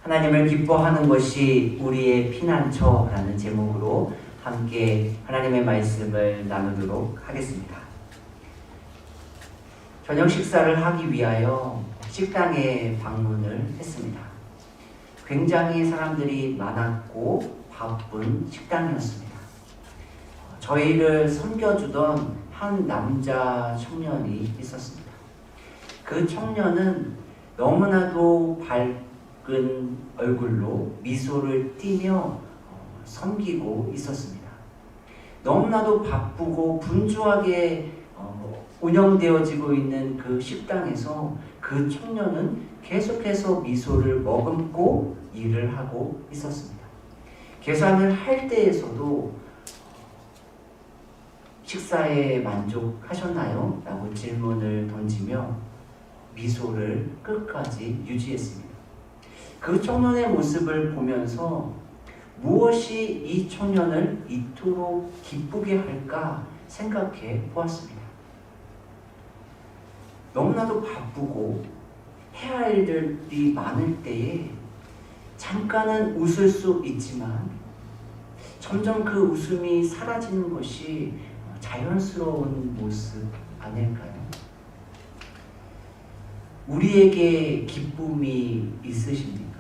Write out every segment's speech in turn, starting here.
하나님을 기뻐하는 것이 우리의 피난처라는 제목으로 함께 하나님의 말씀을 나누도록 하겠습니다. 저녁 식사를 하기 위하여 식당에 방문을 했습니다. 굉장히 사람들이 많았고 바쁜 식당이었습니다. 저희를 섬겨주던 한 남자 청년이 있었습니다. 그 청년은 너무나도 밝은 얼굴로 미소를 띠며 섬기고 있었습니다. 너무나도 바쁘고 분주하게 운영되어지고 있는 그 식당에서 그 청년은 계속해서 미소를 머금고 일을 하고 있었습니다. 계산을 할 때에서도 식사에 만족하셨나요? 라고 질문을 던지며 미소를 끝까지 유지했습니다. 그 청년의 모습을 보면서 무엇이 이 청년을 이토록 기쁘게 할까 생각해 보았습니다. 너무나도 바쁘고 해야 할 일들이 많을 때에 잠깐은 웃을 수 있지만 점점 그 웃음이 사라지는 것이 자연스러운 모습 아닐까요? 우리에게 기쁨이 있으십니까?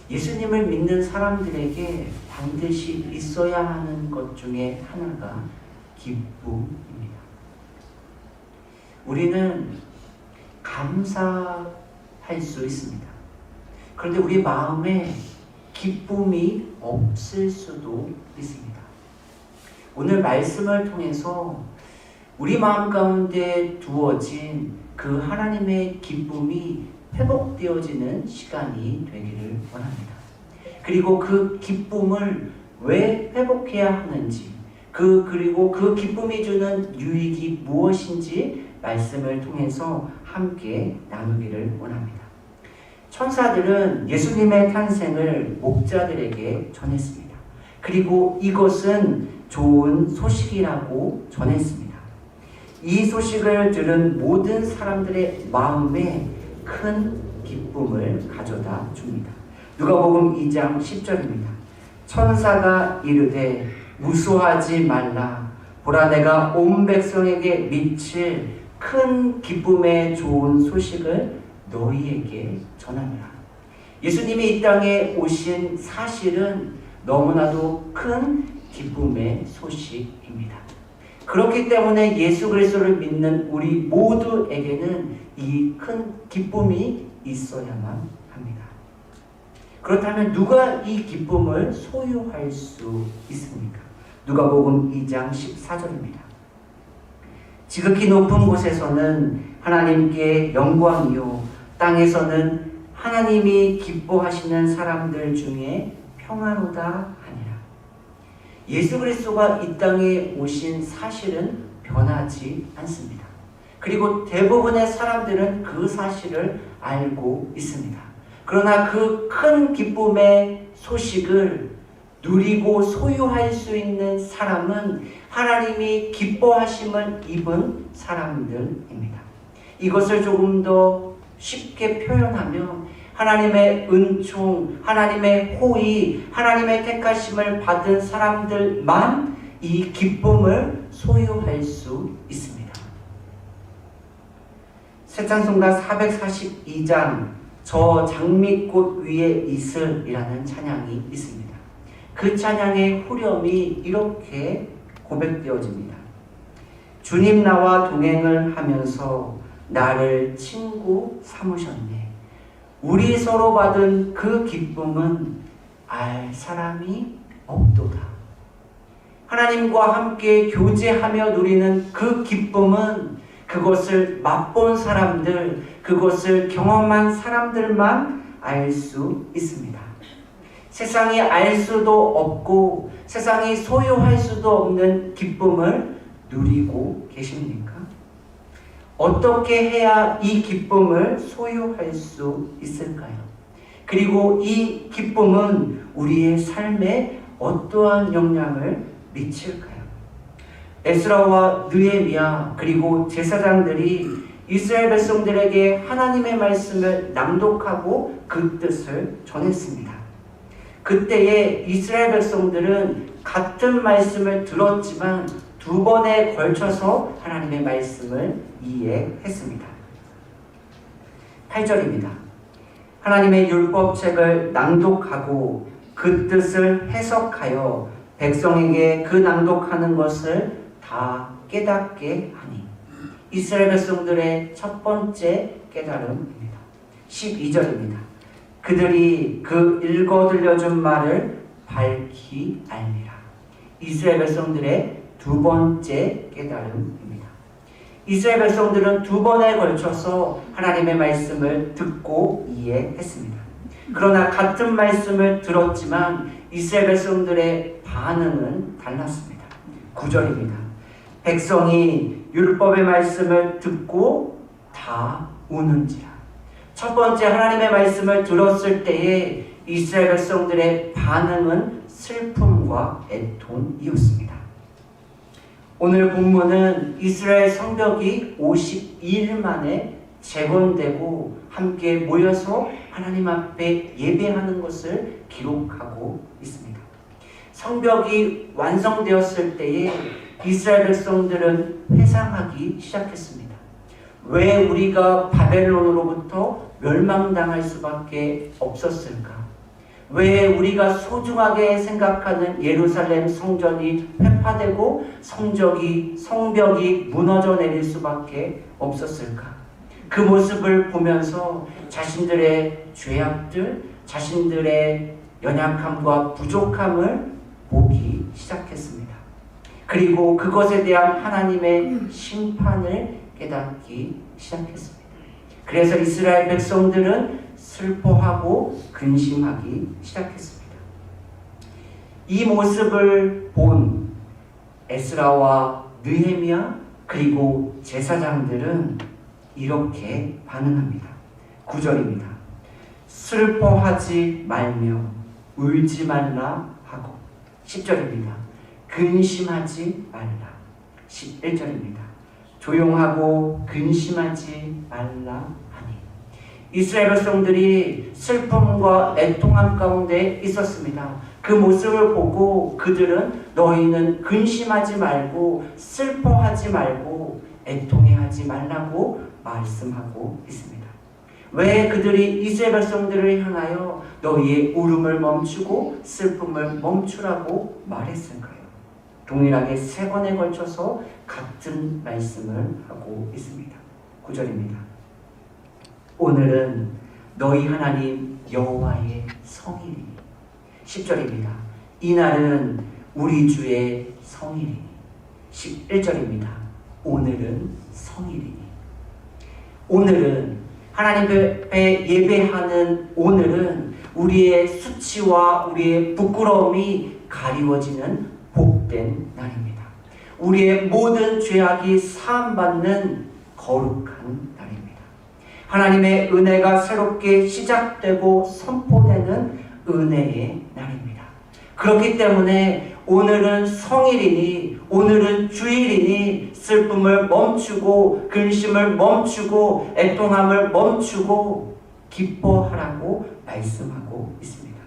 예수님을 믿는 사람들에게 반드시 있어야 하는 것 중에 하나가 기쁨입니다. 우리는 감사할 수 있습니다. 그런데 우리 마음에 기쁨이 없을 수도 있습니다. 오늘 말씀을 통해서 우리 마음 가운데 두어진 그 하나님의 기쁨이 회복되어지는 시간이 되기를 원합니다. 그리고 그 기쁨을 왜 회복해야 하는지, 그리고 그 기쁨이 주는 유익이 무엇인지 말씀을 통해서 함께 나누기를 원합니다. 천사들은 예수님의 탄생을 목자들에게 전했습니다. 그리고 이것은 좋은 소식이라고 전했습니다. 이 소식을 들은 모든 사람들의 마음에 큰 기쁨을 가져다 줍니다. 누가복음 2장 10절입니다. 천사가 이르되 무수하지 말라. 보라, 내가 온 백성에게 미칠 큰 기쁨의 좋은 소식을 너희에게 전하노라. 예수님이 이 땅에 오신 사실은 너무나도 큰 기쁨의 소식입니다. 그렇기 때문에 예수 그리스도를 믿는 우리 모두에게는 이 큰 기쁨이 있어야만 합니다. 그렇다면 누가 이 기쁨을 소유할 수 있습니까? 누가복음 2장 14절입니다. 지극히 높은 곳에서는 하나님께 영광이요, 땅에서는 하나님이 기뻐하시는 사람들 중에 평안하다 하니라. 예수 그리스도가 이 땅에 오신 사실은 변하지 않습니다. 그리고 대부분의 사람들은 그 사실을 알고 있습니다. 그러나 그 큰 기쁨의 소식을 누리고 소유할 수 있는 사람은 하나님이 기뻐하심을 입은 사람들입니다. 이것을 조금 더 쉽게 표현하면 하나님의 은총, 하나님의 호의, 하나님의 택하심을 받은 사람들만 이 기쁨을 소유할 수 있습니다. 새 찬송가 442장 저 장미꽃 위에 이슬이라는 찬양이 있습니다. 그 찬양의 후렴이 이렇게 고백되어집니다. 주님 나와 동행을 하면서 나를 친구 삼으셨네. 우리 서로 받은 그 기쁨은 알 사람이 없도다. 하나님과 함께 교제하며 누리는 그 기쁨은 그것을 맛본 사람들, 그것을 경험한 사람들만 알 수 있습니다. 세상이 알 수도 없고 세상이 소유할 수도 없는 기쁨을 누리고 계십니까? 어떻게 해야 이 기쁨을 소유할 수 있을까요? 그리고 이 기쁨은 우리의 삶에 어떠한 영향을 미칠까요? 에스라와 느헤미야 그리고 제사장들이 이스라엘 백성들에게 하나님의 말씀을 낭독하고 그 뜻을 전했습니다. 그때에 이스라엘 백성들은 같은 말씀을 들었지만 두 번에 걸쳐서 하나님의 말씀을 이해했습니다. 8절입니다. 하나님의 율법책을 낭독하고 그 뜻을 해석하여 백성에게 그 낭독하는 것을 다 깨닫게 하니. 이스라엘 백성들의 첫 번째 깨달음입니다. 12절입니다. 그들이 그 읽어 들려준 말을 밝히 알미라. 이스라엘 백성들의 두 번째 깨달음입니다. 이스라엘 백성들은 두 번에 걸쳐서 하나님의 말씀을 듣고 이해했습니다. 그러나 같은 말씀을 들었지만 이스라엘 백성들의 반응은 달랐습니다. 9절입니다. 백성이 율법의 말씀을 듣고 다 우는지라. 첫 번째 하나님의 말씀을 들었을 때에 이스라엘 백성들의 반응은 슬픔과 애통이었습니다. 오늘 본문은 이스라엘 성벽이 52일 만에 재건되고 함께 모여서 하나님 앞에 예배하는 것을 기록하고 있습니다. 성벽이 완성되었을 때에 이스라엘 백성들은 회상하기 시작했습니다. 왜 우리가 바벨론으로부터 멸망당할 수밖에 없었을까? 왜 우리가 소중하게 생각하는 예루살렘 성전이 회파되고 성벽이 무너져 내릴 수밖에 없었을까? 그 모습을 보면서 자신들의 죄악들, 자신들의 연약함과 부족함을 보기 시작했습니다. 그리고 그것에 대한 하나님의 심판을 깨닫기 시작했습니다. 그래서 이스라엘 백성들은 슬퍼하고 근심하기 시작했습니다. 이 모습을 본 에스라와 느헤미야 그리고 제사장들은 이렇게 반응합니다. 9절입니다. 슬퍼하지 말며 울지 말라 하고. 10절입니다. 근심하지 말라. 11절입니다. 조용하고 근심하지 말라 하니. 이스라엘 백성들이 슬픔과 애통함 가운데 있었습니다. 그 모습을 보고 그들은 너희는 근심하지 말고 슬퍼하지 말고 애통해하지 말라고 말씀하고 있습니다. 왜 그들이 이스라엘 백성들을 향하여 너희의 울음을 멈추고 슬픔을 멈추라고 말했을까요? 동일하게 세 번에 걸쳐서 같은 말씀을 하고 있습니다. 9절입니다. 오늘은 너희 하나님 여호와의 성일이니. 10절입니다. 이날은 우리 주의 성일이니. 11절입니다. 오늘은 성일이니. 오늘은 하나님 앞에 예배하는 오늘은 우리의 수치와 우리의 부끄러움이 가리워지는 복된 날입니다. 우리의 모든 죄악이 사함받는 거룩한 날입니다. 하나님의 은혜가 새롭게 시작되고 선포되는 은혜의 날입니다. 그렇기 때문에 오늘은 성일이니, 오늘은 주일이니 슬픔을 멈추고 근심을 멈추고 애통함을 멈추고 기뻐하라고 말씀하고 있습니다.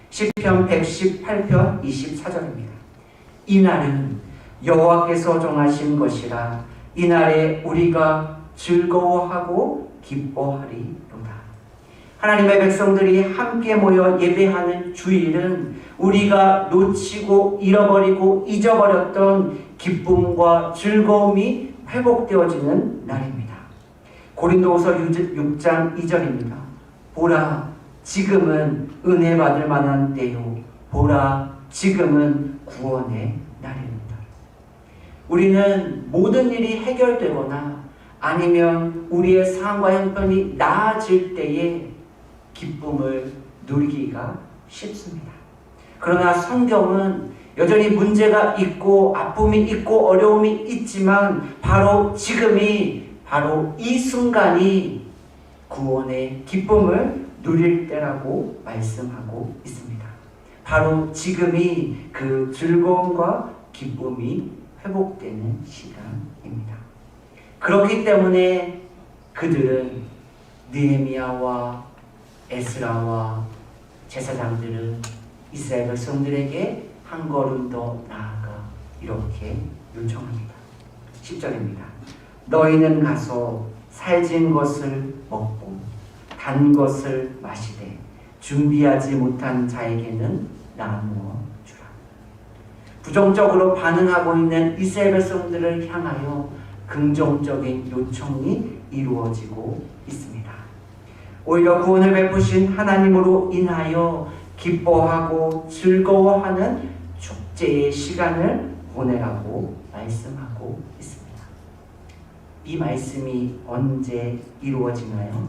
시편 118편 24절입니다. 이날은 여호와께서 정하신 것이라. 이날에 우리가 즐거워하고 기뻐하리로다. 하나님의 백성들이 함께 모여 예배하는 주일은 우리가 놓치고 잃어버리고 잊어버렸던 기쁨과 즐거움이 회복되어지는 날입니다. 고린도후서 6장 2절입니다. 보라, 지금은 은혜 받을 만한 때요. 보라, 지금은 구원의 날입니다. 우리는 모든 일이 해결되거나 아니면 우리의 상황과 형편이 나아질 때에 기쁨을 누리기가 쉽습니다. 그러나 성경은 여전히 문제가 있고 아픔이 있고 어려움이 있지만 바로 지금이, 바로 이 순간이 구원의 기쁨을 누릴 때라고 말씀하고 있습니다. 바로 지금이 그 즐거움과 기쁨이 회복되는 시간입니다. 그렇기 때문에 그들은 느헤미야와 에스라와 제사장들은 이스라엘 백성들에게 한 걸음 더 나아가 이렇게 요청합니다. 10절입니다. 너희는 가서 살진 것을 먹고 단 것을 마시되 준비하지 못한 자에게는 나누어 주라. 부정적으로 반응하고 있는 이스라엘 백성들을 향하여 긍정적인 요청이 이루어지고 있습니다. 오히려 구원을 베푸신 하나님으로 인하여 기뻐하고 즐거워하는 축제의 시간을 보내라고 말씀하고 있습니다. 이 말씀이 언제 이루어지나요?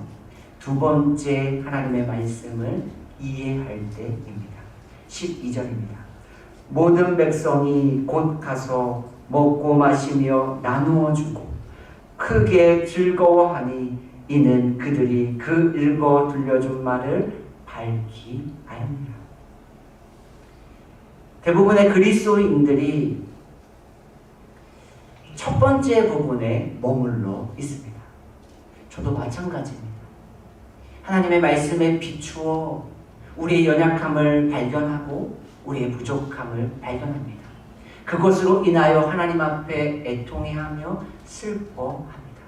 두 번째 하나님의 말씀을 이해할 때입니다. 12절입니다. 모든 백성이 곧 가서 먹고 마시며 나누어 주고 크게 즐거워하니 이는 그들이 그 읽어 들려준 말을 밝히 알니라. 대부분의 그리스도인들이 첫 번째 부분에 머물러 있습니다. 저도 마찬가지입니다. 하나님의 말씀에 비추어 우리의 연약함을 발견하고 우리의 부족함을 발견합니다. 그것으로 인하여 하나님 앞에 애통해하며 슬퍼합니다.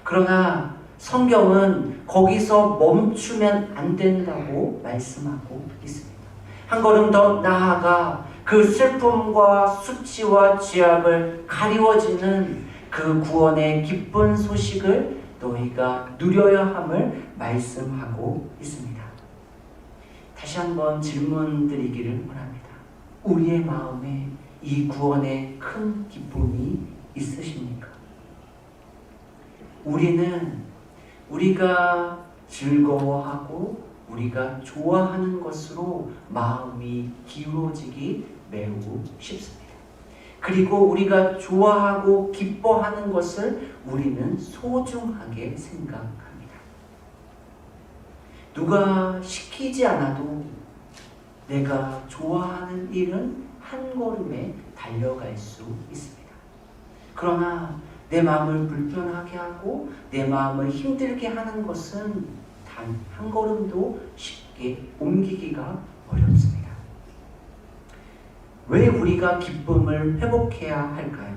그러나 성경은 거기서 멈추면 안 된다고 말씀하고 있습니다. 한 걸음 더 나아가 그 슬픔과 수치와 죄악을 가리워지는 그 구원의 기쁜 소식을 너희가 누려야 함을 말씀하고 있습니다. 다시 한번 질문 드리기를 원합니다. 우리의 마음에 이 구원의 큰 기쁨이 있으십니까? 우리가 즐거워하고 우리가 좋아하는 것으로 마음이 기울어지기 매우 쉽습니다. 그리고 우리가 좋아하고 기뻐하는 것을 우리는 소중하게 생각합니다. 누가 시키지 않아도 내가 좋아하는 일은 한 걸음에 달려갈 수 있습니다. 그러나 내 마음을 불편하게 하고 내 마음을 힘들게 하는 것은 단 한 걸음도 쉽게 옮기기가 어렵습니다. 왜 우리가 기쁨을 회복해야 할까요?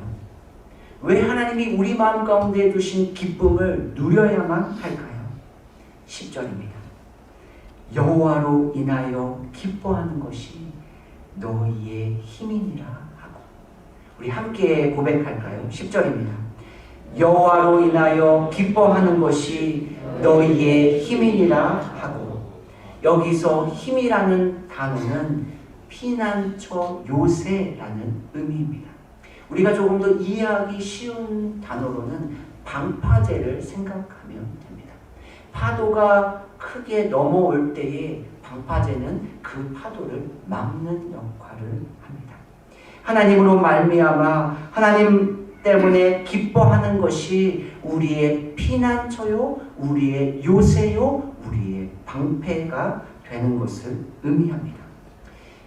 왜 하나님이 우리 마음 가운데 두신 기쁨을 누려야만 할까요? 10절입니다. 여호와로 인하여 기뻐하는 것이 너희의 힘이니라 하고. 우리 함께 고백할까요? 10절입니다. 여호와로 인하여 기뻐하는 것이 너희의 힘이니라 하고. 여기서 힘이라는 단어는 피난처 요새라는 의미입니다. 우리가 조금 더 이해하기 쉬운 단어로는 방파제를 생각하면 됩니다. 파도가 크게 넘어올 때에 방파제는 그 파도를 막는 역할을 합니다. 하나님으로 말미암아 하나님 때문에 기뻐하는 것이 우리의 피난처요, 우리의 요새요, 우리의 방패가 되는 것을 의미합니다.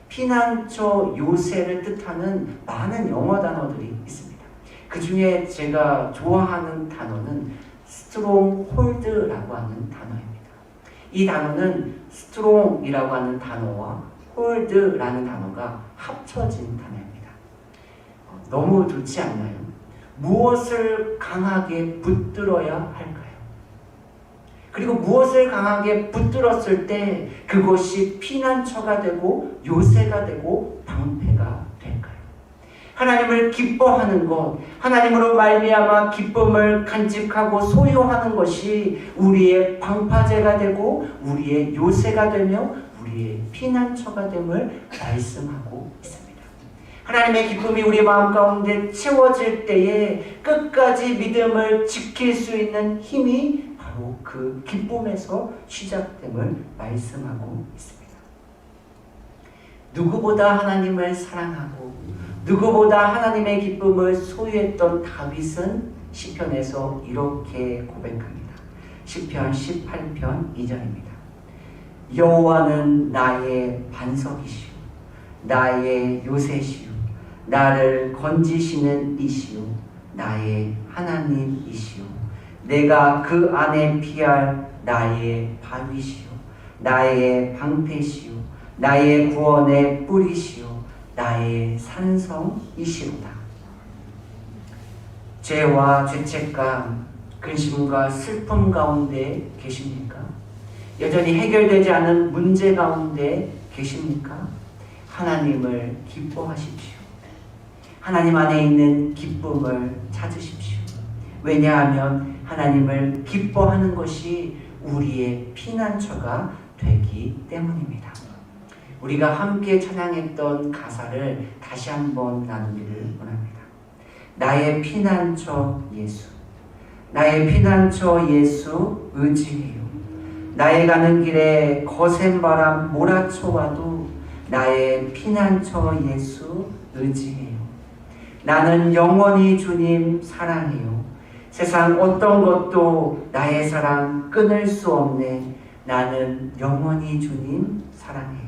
피난처 요새를 뜻하는 많은 영어 단어들이 있습니다. 그 중에 제가 좋아하는 단어는 stronghold라고 하는 단어입니다. 이 단어는 strong이라고 하는 단어와 hold라는 단어가 합쳐진 단어입니다. 너무 좋지 않나요? 무엇을 강하게 붙들어야 할까요? 그리고 무엇을 강하게 붙들었을 때 그것이 피난처가 되고 요새가 되고 방패가 될까요? 하나님을 기뻐하는 것, 하나님으로 말미암아 기쁨을 간직하고 소유하는 것이 우리의 방파제가 되고 우리의 요새가 되며 우리의 피난처가 됨을 말씀하고 있습니다. 하나님의 기쁨이 우리 마음 가운데 채워질 때에 끝까지 믿음을 지킬 수 있는 힘이 바로 그 기쁨에서 시작됨을 말씀하고 있습니다. 누구보다 하나님을 사랑하고 누구보다 하나님의 기쁨을 소유했던 다윗은 시편에서 이렇게 고백합니다. 시편 18편 2절입니다. 여호와는 나의 반석이시오 나의 요새시오 나를 건지시는 이시오 나의 하나님이시오 내가 그 안에 피할 나의 바위시요 나의 방패시요 나의 구원의 뿌리시요 나의 산성이시로다. 죄와 죄책감, 근심과 슬픔 가운데 계십니까? 여전히 해결되지 않은 문제 가운데 계십니까? 하나님을 기뻐하십시오. 하나님 안에 있는 기쁨을 찾으십시오. 왜냐하면 하나님을 기뻐하는 것이 우리의 피난처가 되기 때문입니다. 우리가 함께 찬양했던 가사를 다시 한번 나누기를 원합니다. 나의 피난처 예수, 나의 피난처 예수 의지해요. 나의 가는 길에 거센 바람 몰아쳐와도 나의 피난처 예수 의지해요. 나는 영원히 주님 사랑해요. 세상 어떤 것도 나의 사랑 끊을 수 없네. 나는 영원히 주님 사랑해요.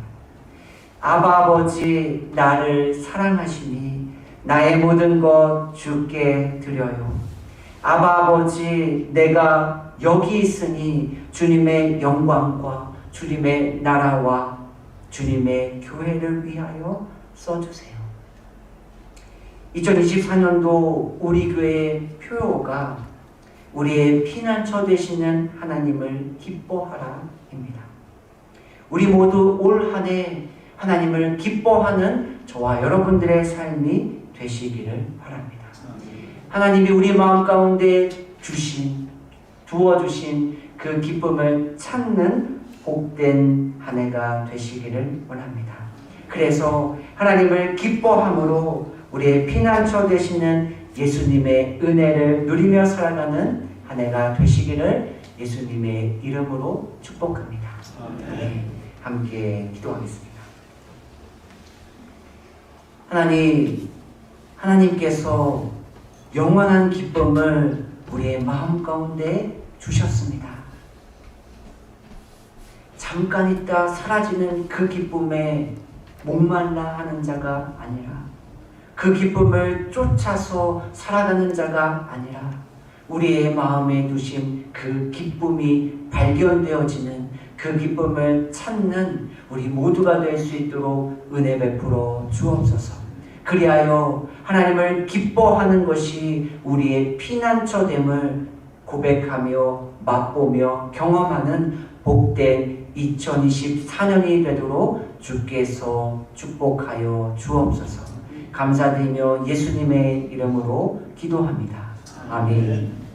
아바 아버지 나를 사랑하시니 나의 모든 것 주께 드려요. 아바 아버지 내가 여기 있으니 주님의 영광과 주님의 나라와 주님의 교회를 위하여 써주세요. 2024년도 우리 교회의 표어가 우리의 피난처 되시는 하나님을 기뻐하라입니다. 우리 모두 올 한 해 하나님을 기뻐하는 저와 여러분들의 삶이 되시기를 바랍니다. 하나님이 우리 마음 가운데 두어주신 그 기쁨을 찾는 복된 한 해가 되시기를 원합니다. 그래서 하나님을 기뻐함으로 우리의 피난처 되시는 예수님의 은혜를 누리며 살아가는 한 해가 되시기를 예수님의 이름으로 축복합니다. 네, 함께 기도하겠습니다. 하나님께서 영원한 기쁨을 우리의 마음 가운데 주셨습니다. 잠깐 있다 사라지는 그 기쁨에 목말라 하는 자가 아니라 그 기쁨을 쫓아서 살아가는 자가 아니라 우리의 마음에 두신 그 기쁨이 발견되어지는 그 기쁨을 찾는 우리 모두가 될 수 있도록 은혜 베풀어 주옵소서. 그리하여 하나님을 기뻐하는 것이 우리의 피난처됨을 고백하며 맛보며 경험하는 복된 2024년이 되도록 주께서 축복하여 주옵소서. 감사드리며 예수님의 이름으로 기도합니다. 아멘.